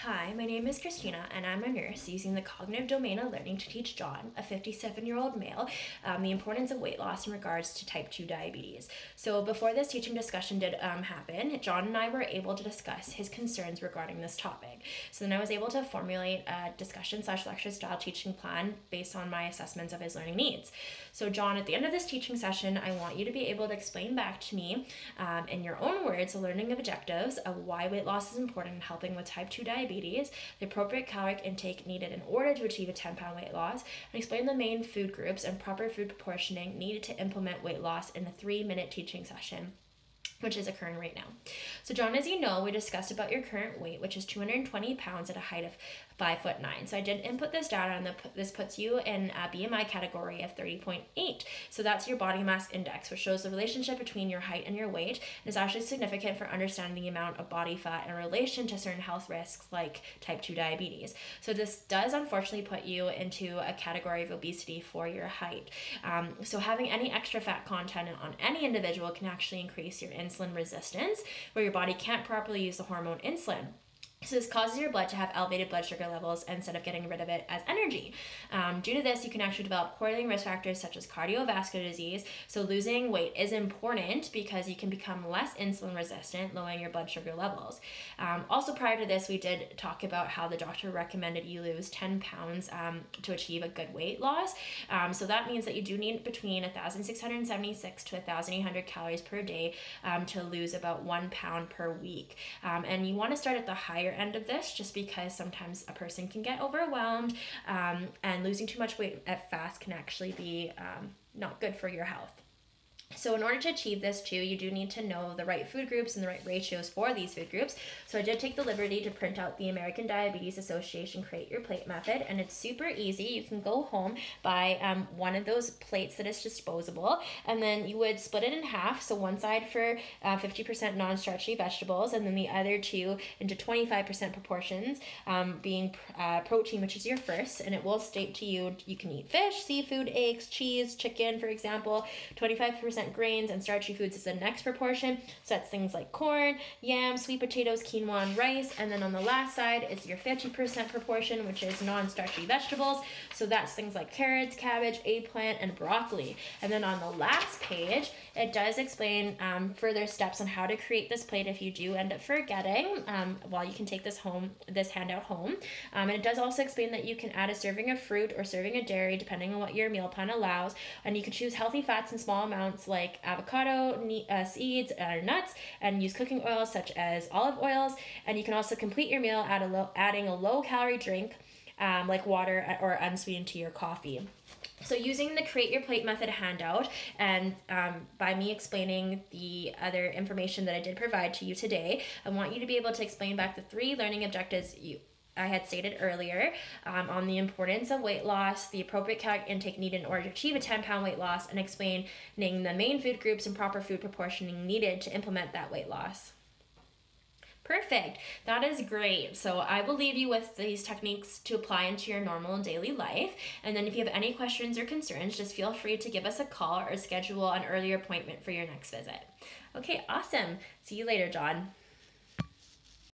Hi, my name is Christina, and I'm a nurse using the cognitive domain of learning to teach John, a 57-year-old male, the importance of weight loss in regards to type 2 diabetes. So before this teaching discussion did happen, John and I were able to discuss his concerns regarding this topic. So then I was able to formulate a discussion/lecture style teaching plan based on my assessments of his learning needs. So John, at the end of this teaching session, I want you to be able to explain back to me in your own words the learning objectives of why weight loss is important in helping with type 2 diabetes, the appropriate caloric intake needed in order to achieve a 10-pound weight loss, and explain the main food groups and proper food proportioning needed to implement weight loss in a 3-minute teaching session, which is occurring right now. So John, as you know, we discussed about your current weight, which is 220 pounds at a height of 5'9". So I did input this data, and this puts you in a BMI category of 30.8. So that's your body mass index, which shows the relationship between your height and your weight. It is actually significant for understanding the amount of body fat in relation to certain health risks like type 2 diabetes. So this does unfortunately put you into a category of obesity for your height. So having any extra fat content on any individual can actually increase your insulin resistance, where your body can't properly use the hormone insulin. So this causes your blood to have elevated blood sugar levels instead of getting rid of it as energy. Due to this, you can actually develop correlating risk factors such as cardiovascular disease. So losing weight is important because you can become less insulin resistant, lowering your blood sugar levels. Also, prior to this, we did talk about how the doctor recommended you lose 10 pounds to achieve a good weight loss. So that means that you do need between 1,676 to 1,800 calories per day to lose about 1 pound per week. And you want to start at the higher end of this, just because sometimes a person can get overwhelmed, and losing too much weight at fast can actually be not good for your health. So in order to achieve this too, you do need to know the right food groups and the right ratios for these food groups. So I did take the liberty to print out the American Diabetes Association Create Your Plate method, and it's super easy. You can go home, buy one of those plates that is disposable, and then you would split it in half. So one side for 50% non-starchy vegetables, and then the other two into 25% proportions, being protein, which is your first, and it will state to you, you can eat fish, seafood, eggs, cheese, chicken, for example. 25% grains and starchy foods is the next proportion. So that's things like corn, yams, sweet potatoes, quinoa, and rice. And then on the last side is your 50% proportion, which is non-starchy vegetables. So that's things like carrots, cabbage, eggplant, and broccoli. And then on the last page, it does explain further steps on how to create this plate if you do end up forgetting, while you can take this handout home. And it does also explain that you can add a serving of fruit or serving of dairy, depending on what your meal plan allows. And you can choose healthy fats in small amounts like avocado, seeds, or nuts, and use cooking oils such as olive oils. And you can also complete your meal adding a low-calorie drink like water or unsweetened tea or coffee. So using the Create Your Plate method handout, and by me explaining the other information that I did provide to you today, I want you to be able to explain back the 3 learning objectives I had stated earlier on the importance of weight loss, the appropriate caloric intake needed in order to achieve a 10-pound weight loss, and explaining the main food groups and proper food proportioning needed to implement that weight loss. Perfect. That is great. So I will leave you with these techniques to apply into your normal daily life. And then if you have any questions or concerns, just feel free to give us a call or schedule an earlier appointment for your next visit. Okay, awesome. See you later, John.